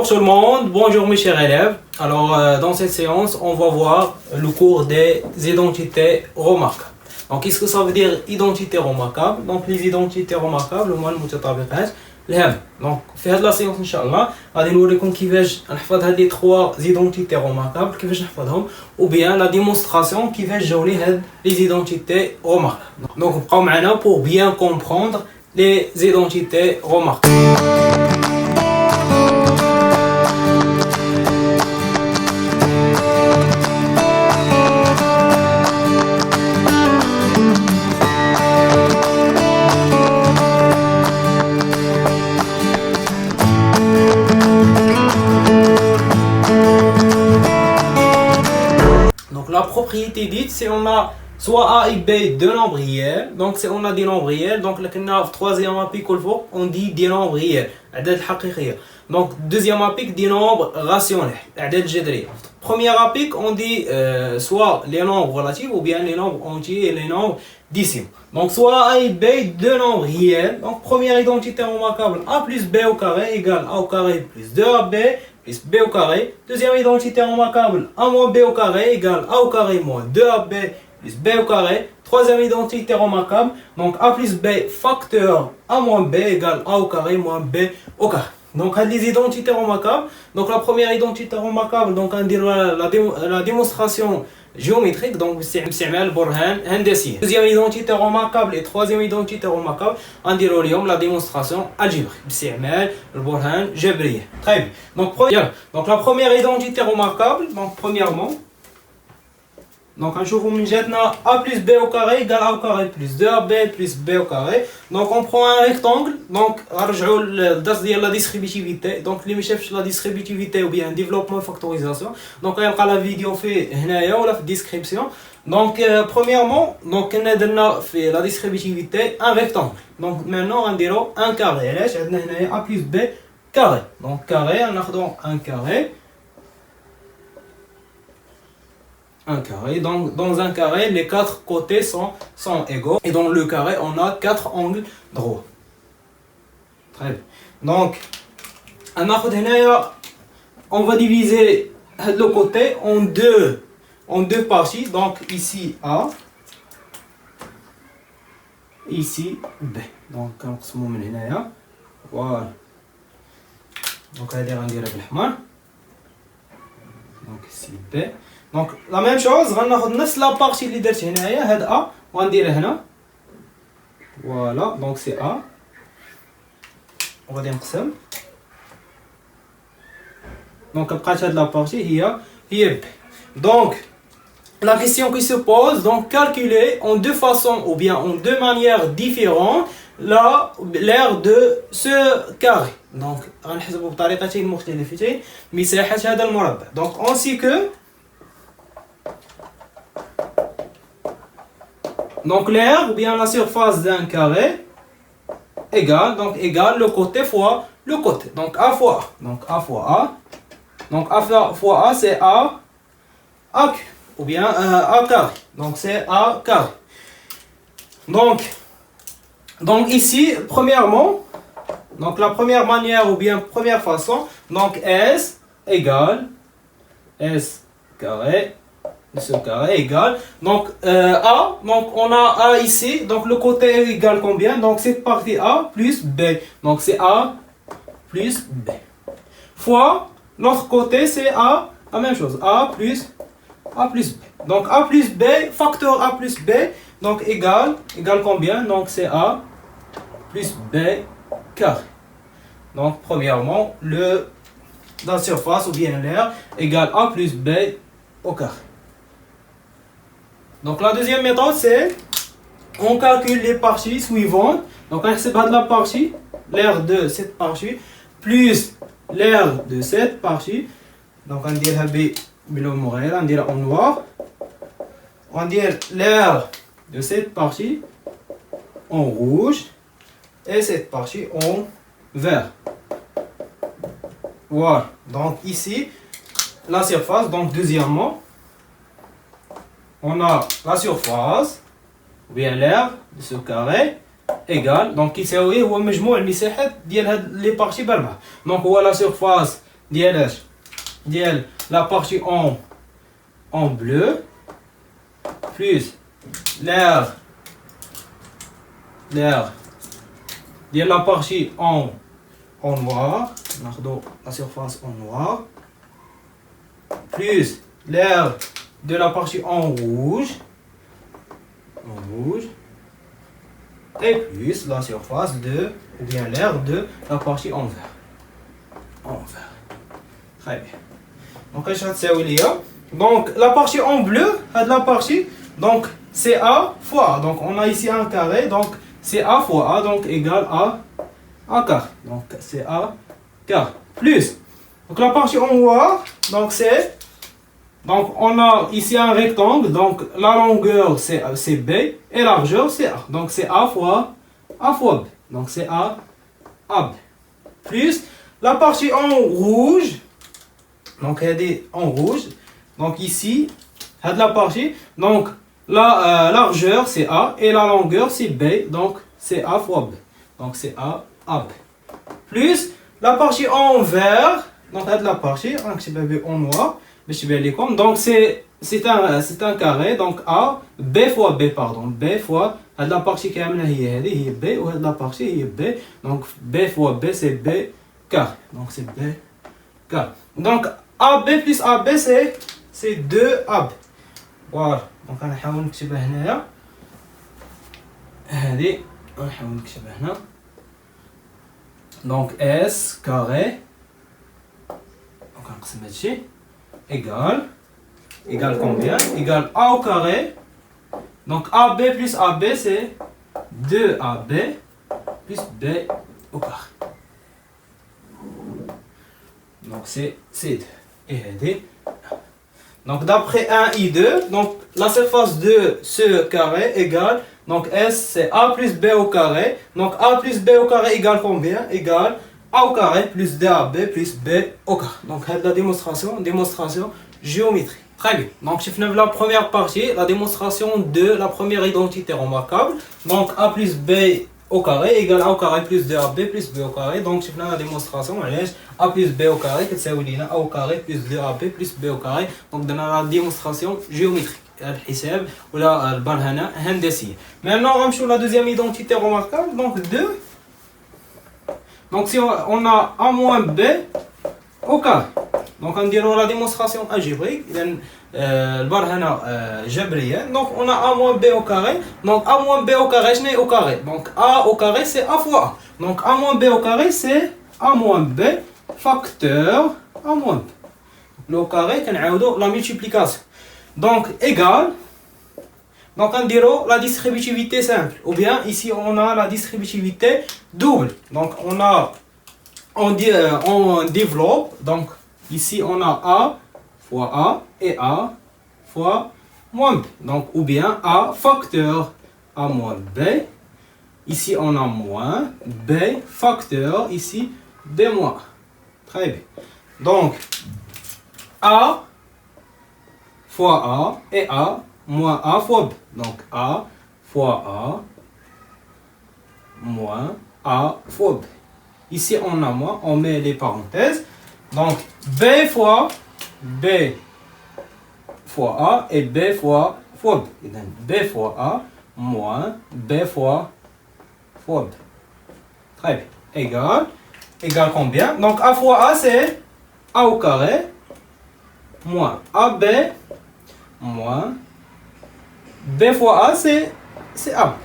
Bonjour tout le monde, bonjour mes chers élèves. Alors dans cette séance, on va voir le cours des identités remarquables. Donc qu'est-ce que ça veut dire identité remarquable? Donc les identités remarquables هما المتطابقات الهامة. Donc في هذه la séance إن شاء الله غادي نوريكم كيفاش نحفظ هاد لي 3 identités remarquables كيفاش نحفظهم ou bien la démonstration كيفاش جاو لي هاد les identités remarquables. Donc بقاو معنا pour bien comprendre les identités remarquables. La propriété dite, c'est on a soit A et B deux nombres réels, donc c'est on a des nombres réels, donc là qu'on a troisième apic on dit des nombres réels, عدد الحقيقية. Donc deuxième apic des nombres rationnels, عدد الجذرية. Premier apic on dit soit les nombres relatifs ou bien les nombres entiers et les nombres décimaux. Donc soit A et B deux nombres réels, donc première identité remarquable A plus B au carré égale A au carré plus 2AB plus B au carré. Deuxième identité remarquable, A moins B au carré égale A au carré moins 2AB plus B au carré. Troisième identité remarquable, donc A plus B facteur A moins B égale A au carré moins B au carré. Donc les identités remarquables, donc la première identité remarquable, donc on dit la démonstration géométrique, donc باستعمال برهان هندسي. Deuxième identité remarquable et troisième identité remarquable on dit la démonstration algébrique باستعمال البرهان جبرية. Très bien. Donc la première identité remarquable, donc premièrement, donc نشوفوا من جهتنا A plus B au carré égale A au carré plus 2AB plus B au carré. Donc on prend un rectangle, donc نرجعوا للدرس ديال la distributivité. Donc اللي ما شافش la distributivité ou bien développement factorisation, donc غيلقى la vidéo في هنايا ولا في description. Donc premièrement, donc كنا درنا في la distributivité un rectangle. Donc maintenant غنديروا un carré. علاش عندنا هنايا A plus B carré. Donc carré ناخذوا un carré. Un carré. Donc dans un carré, les quatre côtés sont égaux. Et dans le carré, on a quatre angles droits. Très bien. Donc, on va diviser le côté en deux parties. Donc ici A, ici B. Donc voilà. Donc ici B. Donc la même chose, غناخذ نفس la partie اللي درت هنايا هاد A وغنديرها هنا. Voilà, donc c'est A. وغادي نقسم. Donc بقات هاد la partie هي B. Donc la question qui se pose, donc calculer en deux façons ou bien en deux manières différentes l'aire de ce carré. Donc غنحسبوا بطريقتين مختلفتين مساحة هذا المربع. Donc on sait que donc l'aire ou bien la surface d'un carré égale le côté fois le côté. Donc A fois A. Donc A fois A. Donc A fois A c'est A Q ou bien A carré. Donc c'est A carré. Donc ici premièrement, donc la première manière ou bien première façon, donc S égale S carré. Ce carré égale donc A, donc on a A ici, donc le côté est égal combien? Donc cette partie A plus B, donc c'est A plus B fois l'autre côté c'est A, la même chose, A plus B. Donc A plus B facteur A plus B, donc égale combien? Donc c'est A plus B carré. Donc premièrement la surface ou bien l'aire égale A plus B au carré. Donc la deuxième méthode c'est on calcule les parties suivantes. Donc on sépare la partie, l'aire de cette partie plus l'aire de cette partie. Donc on dirait on dirait en noir. On dirait l'aire de cette partie en rouge et cette partie en vert. Voilà. Donc ici la surface. Donc deuxièmement on a la surface ou bien l'aire de ce carré égale donc كيساوي هو مجموع المساحات ديال هاد لي بارتي بربعه. Donc هو la surface ديال la partie en bleu plus l'air ديال la partie en noir, ناخدو la surface en noir, plus l'air de la partie en rouge, et plus la surface ou bien l'air de la partie en vert. Très bien. Donc, donc la partie en bleu, la partie, donc c'est A fois A. Donc on a ici un carré, donc c'est A fois A, donc égale A carré. Donc c'est A carré. Plus, donc la partie en noir, donc c'est, donc on a ici un rectangle, donc la longueur c'est B et la largeur c'est A. Donc c'est A fois B. Donc c'est A B. Plus la partie en rouge, donc elle est en rouge. Donc ici, la partie, donc la largeur c'est A et la longueur c'est B. Donc c'est A fois B. Donc c'est A B. Plus la partie en vert, donc la partie en noir, donc c'est un carré, donc A, B fois B, pardon, B fois, la partie qui est B, ou la partie est B, donc B fois B c'est B carré, donc c'est B carré. Donc AB plus AB c'est 2AB. Voilà, donc on va نكتبها هنايا. هذه نحاول نكتبها هنا. Donc S carré, donc on va mettre égale combien? Égale A au carré. Donc AB plus AB c'est 2AB plus B au carré. Donc c'est 2 et D. Donc d'après 1 et 2, donc la surface de ce carré égale, donc S c'est A plus B au carré. Donc A plus B au carré égale combien? Égale A au carré plus 2AB plus B au carré. Donc la démonstration géométrique. Très bien. Donc je finis la première partie, la démonstration de la première identité remarquable. Donc A plus B au carré égale A au carré plus 2AB plus B au carré. Donc je finis la démonstration. A plus B au carré كتساوي لنا A au carré plus 2AB plus B au carré. Donc dans la démonstration géométrique. الحساب ولا البرهنة هندسية. Maintenant on va sur la deuxième identité remarquable. Donc 2. Donc si on a A moins B au carré. Donc on dirait la démonstration algébrique. البرهنة جبرية. Donc on a A moins B au carré. Donc A moins B au carré je n'ai au carré. Donc A au carré c'est A fois A. Donc A moins B au carré c'est A moins B facteur A moins B. Le au carré كنعاودو la multiplication. Donc égal, donc on dirait la distributivité simple, ou bien ici on a la distributivité double. Donc on développe, donc ici on a A fois A et A fois moins B. Donc ou bien A facteur A moins B, ici on a moins B facteur, ici B moins. Très bien. Donc A fois A et A moins A fois B. Donc A fois A moins A fois B. Ici on a moins, on met les parenthèses. Donc B fois A et B fois B. B fois A moins B fois B. Très bien. Égal combien? Donc A fois A c'est A au carré moins AB moins B fois A c'est A.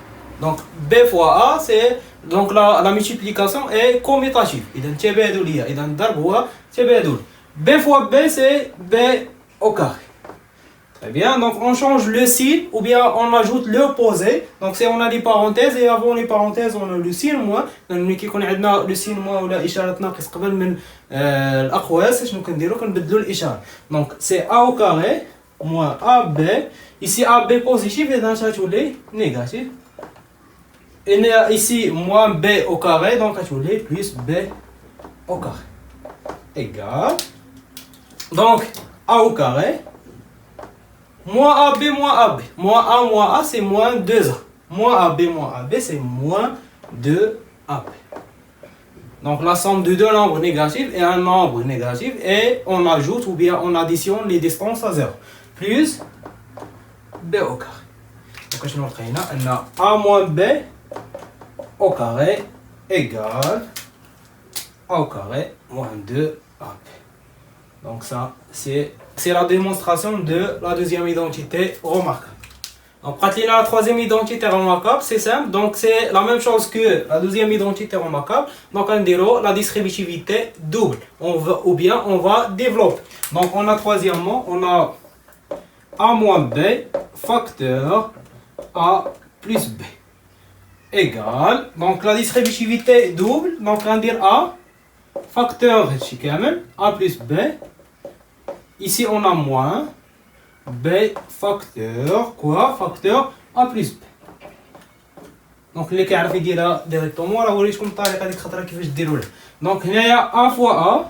Donc B fois A c'est donc la multiplication est commutative. B fois B c'est B au carré. Très bien, donc on change le signe ou bien on ajoute l'opposé. Donc si on a des parenthèses et avant les parenthèses on a le signe moins. Donc كي يكون عندنا le signe moins ولا إشارة ناقص قبل من الأقواس شنو كنديرو كنبدلو الإشارة. Donc c'est A au carré moins AB. Ici AB positif et dans ça تولي négatif. Et ici moins B au carré donc تولي plus B au carré. Égal. Donc A au carré moins AB moins AB. Moins A c'est moins 2A. Moins AB c'est moins 2AB. Donc la somme de deux nombres négatifs et un nombre négatif et on ajoute ou bien on additionne les distances à 0. Plus b au carré. Donc je montre هنا أن a moins b au carré égale a au carré moins 2ab. Donc ça c'est la démonstration de la deuxième identité remarquable. Donc, la troisième identité remarquable, c'est simple. Donc, c'est la même chose que la deuxième identité remarquable. Donc, on dirait la distributivité double. Ou bien, on va développer. Donc, on a troisièmement, on a a moins b facteur a plus b égale. Donc, la distributivité double. Donc, on dirait a facteur a plus b. Ici, on a moins. B facteur quoi facteur a plus b. دونك اللي كيعرف يديرها ديريكتومون راه وريتكم الطريقه ديك الخطره كيفاش ديروا لها. دونك هنايا a fois a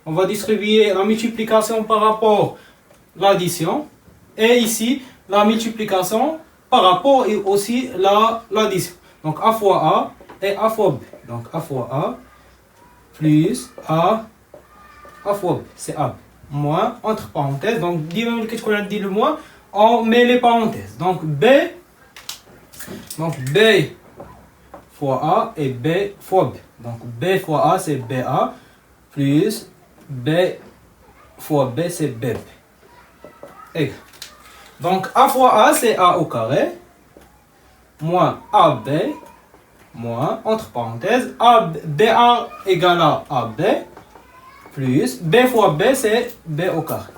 on va distribuer la multiplication par rapport l'addition et ici la multiplication par rapport et aussi l'addition. Donc a fois a et a fois b. Donc a fois a plus a fois b, c'est a b. Moins entre parenthèses. Donc le moins on met les parenthèses. Donc b fois a et b fois b. Donc b fois a c'est ba plus b fois b c'est bb. Donc a fois a c'est a au carré moins ab moins entre parenthèses ba égale à ab plus b fois b c'est b au carré.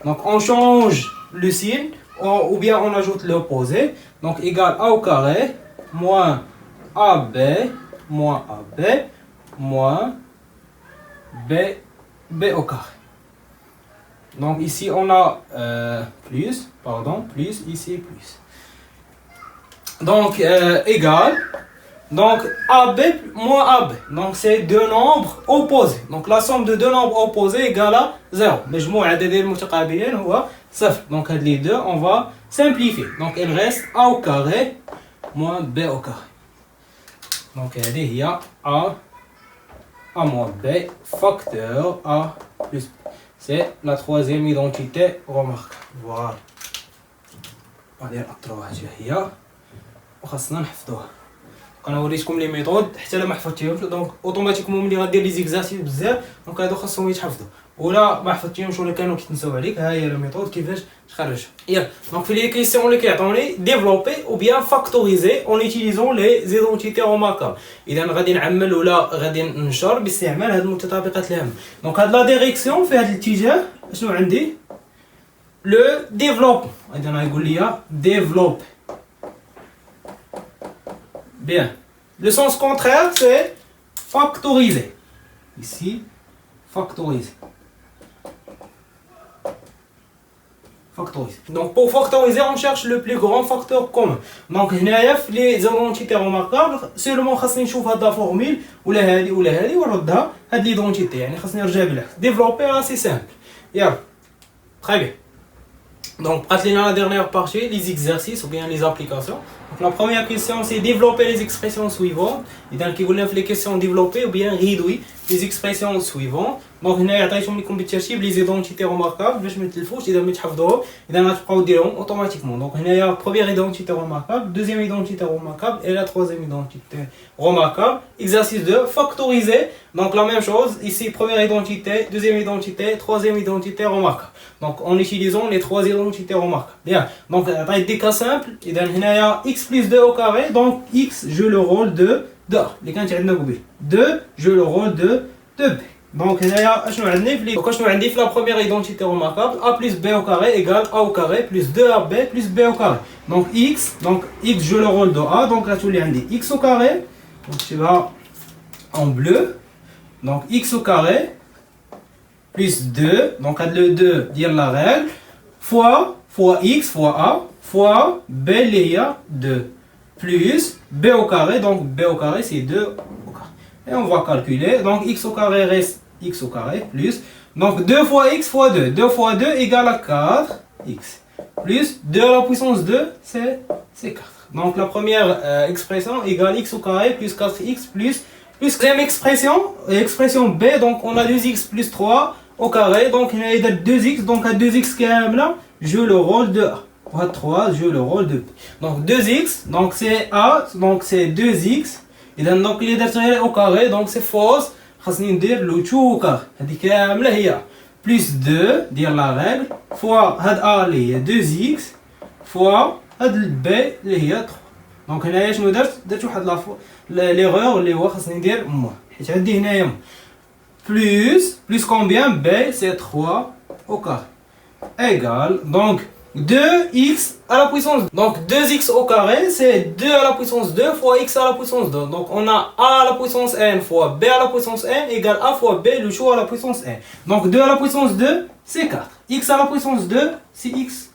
Donc on change le signe ou bien on ajoute l'opposé. Donc égal a au carré moins ab moins b au carré. Donc ici on a plus ici plus. Donc égal. Donc AB moins AB. Donc c'est deux nombres opposés. Donc la somme de deux nombres opposés égale à 0. مجموع عددين المتقابلين هو 0. Donc les deux on va simplifier. Donc il reste A au carré moins B au carré. Donc هذه هي A moins B facteur A plus B. C'est la troisième identité remarquable. Voilà. غادي نأطروها حتى هي وخاصنا نحفظوها. انا وريتكم لي ميثود حتى لا ما حفظتيهمش دونك اوتوماتيكمون ملي غدير لي زيكزارسيس بزاف دونك هادو خاصهم يتحفظوا ولا ما حفظتيهمش ولا كانوا كيتنساو عليك. ها هي الميثود كيفاش تخرج. ياك دونك في لي كيسيون اللي كيعطوني ديفلوبي او بيان فاكتوريزي اون يوتيليزون لي زيدونتيتي روماركابل. اذا غادي نعمل ولا غادي ننشر باستعمال هاد المتطابقات الهامه. دونك هاد لا ديريكسيون في هاد الاتجاه شنو عندي لو ديفلوبمون. اذا غايقول لي ديفلوب. Bien. Le sens contraire, c'est factoriser. Ici, factoriser. Factoriser. Donc, pour factoriser, on cherche le plus grand facteur commun. Donc, les identités remarquables, seulement خاصني نشوف هاد la formule ولا هذه ونردها هاد l'identité. يعني خاصني نرجع بالعكس. Développer, c'est simple. Yeah. Très bien. Donc, dans la dernière partie, les exercices ou bien les applications. Donc, la première question, c'est développer les expressions suivantes. Et dans les questions développer ou bien réduire les expressions suivantes. Donc, il y a les identités remarquables. Je vais mettre le faux, je vais mettre le faux. Et dans la dire automatiquement. Donc, il y a la première identité remarquable, deuxième identité remarquable et la troisième identité remarquable. Exercice 2, factoriser. Donc, la même chose. Ici, première identité, deuxième identité, troisième identité remarquable. Donc, en utilisant les trois identités remarquables. Bien. Donc, des cas simples. Et dans il y a x plus 2 au carré. Donc, x joue le rôle de A. Les cas, 2 joue le rôle de B. Donc, il y a la première identité remarquable. A plus B au carré égale A au carré plus 2AB plus B au carré. Donc, x joue le rôle de A. Donc, là, tu as x au carré. Donc, tu vas en bleu. Donc, x au carré plus 2, donc le 2 dire la règle, fois x fois a, fois b il y a 2, plus b au carré, donc b au carré c'est 2 au carré. Et on va calculer, donc x au carré reste x au carré, plus, donc 2 fois x fois 2, 2 fois 2 égale à 4x, plus 2 à la puissance 2, c'est 4. Donc la première expression égale x au carré plus 4x plus Plus deuxième expression B, donc on a 2x plus 3 au carré, donc il y a 2x, donc à 2x qui est là, joue le rôle de A. À 3 joue le rôle de B. Donc 2x, donc c'est A, donc c'est 2x, et donc il est au carré, donc c'est fausse, خاصني ندير لو تو au carré, هذه كاملة هي plus 2 ديال la règle, fois هاد A اللي هي 2x, fois هاد B اللي هي 3. دونك هنايا شنو درت واحد ليغور اللي هو خاصني ندير موان حيت عندي هنايا موان plus combien b c'est 3 au carré égale donc 2x à la puissance 2. Donc 2x au carré c'est 2 à la puissance 2 fois x à la puissance 2. Donc on a a à la puissance n fois b à la puissance n égale a fois b le choix à la puissance n. Donc 2 à la puissance 2 c'est 4. X à la puissance 2 c'est x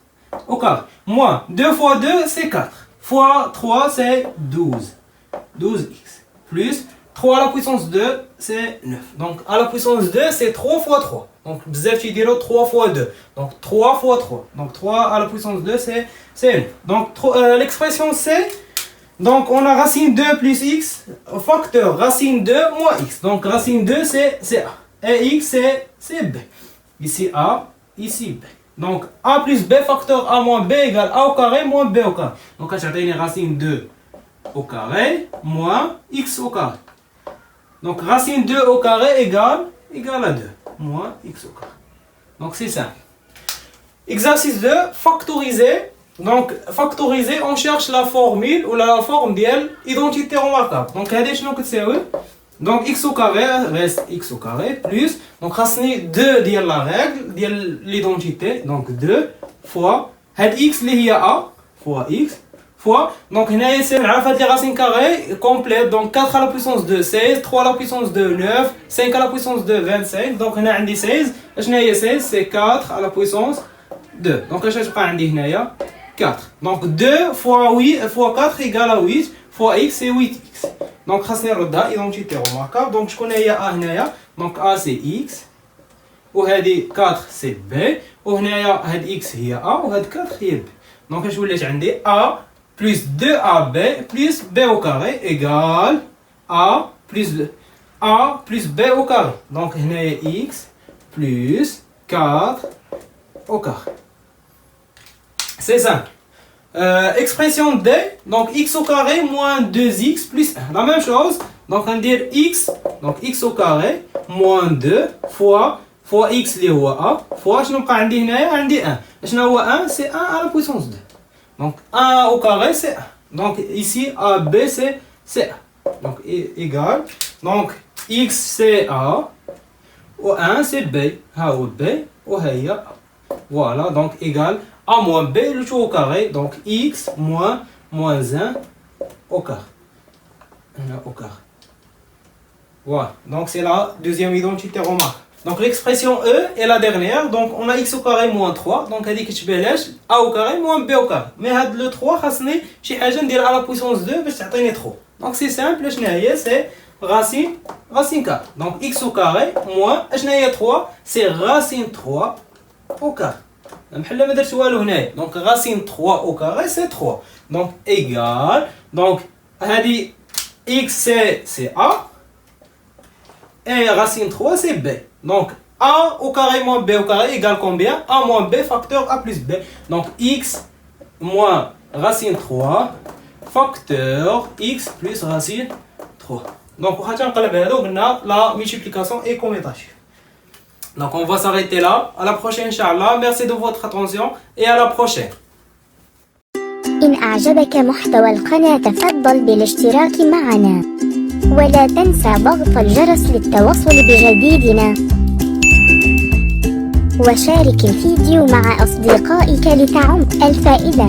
au carré. Moins 2 fois 2 c'est 4. Fois 3 c'est 12x. Plus 3 à la puissance 2 c'est 9. Donc à la puissance 2 c'est 3 fois 3. Donc bzaf يديروا 3 fois 2. Donc 3 fois 3. Donc 3 à la puissance 2 c'est 9. Donc l'expression c'est donc on a racine 2 plus x facteur racine 2 moins x. Donc racine 2 c'est a. Et x c'est b. Ici a, ici b. Donc a plus b facteur a moins b égale a au carré moins b au carré. Donc là j'ai racine 2 au carré moins x au carré. Donc racine 2 au carré égale à 2 moins x au carré. Donc c'est ça. Exercice 2, factoriser. Donc factoriser, on cherche la formule ou la forme d'elle identité remarquable. Donc regardez شنو كتساوي. Donc x au carré reste x au carré plus donc خاصني 2 ديال la règle ديال l'identité donc 2 fois هاد x اللي هي a fois x fois donc هنايا نعرف هاد لي racine carré complète donc 4 à la puissance 2 16 3 à la puissance 2 9 5 à la puissance 2 25 donc هنا عندي 16 اشنا هي 16 c'est 4 à la puissance 2 donc اش غتبقى عندي هنايا 4 donc 2 fois 8 fois 4 égale à 8 fois x c'est 8x. Donc خاصني نردها identité remarquable. Donc شكون هي a هنايا donc a c'est x وهذه 4 c'est b وهنايا هاد x هي a وهاد 4 هي b. Donc اش ولات عندي a plus 2ab plus b au carré égale a plus b au carré. Donc هنايا x plus 4 au carré. C'est simple. Expression D, donc x au carré moins 2x plus 1. La même chose, donc on va dire x, donc x au carré moins 2 fois x اللي هو a fois شنو بقى عندي هنايا عندي 1. شنو هو 1 c'est 1 à la puissance 2. Donc 1 au carré c'est 1. Donc ici AB c'est 1. Donc égal. Donc x c'est a و 1 c'est b. ها هو b وهي a. Voilà donc égal a moins b le tout au carré, donc x moins 1 au carré. Au carré. Voilà, donc c'est la deuxième identité remarque. Donc l'expression E est la dernière, donc on a x au carré moins 3, donc elle dit que tu peux a au carré moins b au carré. Mais le 3, خاصني شي حاجة ندير à la puissance 2 باش تعطيني 3. Donc c'est simple, شنو هي c'est racine 4. Donc x au carré moins شنو هي 3 c'est racine 3 au carré. محلا ما درت والو هنايا دونك racine 3 au carré c'est 3 donc égal donc هذه x c'est a et racine 3 c'est b donc a au carré moins b au carré égale combien a moins b facteur a plus b donc x moins racine 3 facteur x plus racine 3 donc وحتى نقلب هذا وقلنا la multiplication est commutative. Donc on va s'arrêter là. À la prochaine Inch'Allah. Merci de votre attention et à la prochaine. إن أعجبك محتوى القناة تفضل بالاشتراك معنا ولا تنسى ضغط الجرس للتواصل بجديدنا وشارك الفيديو مع أصدقائك لتعم الفائدة.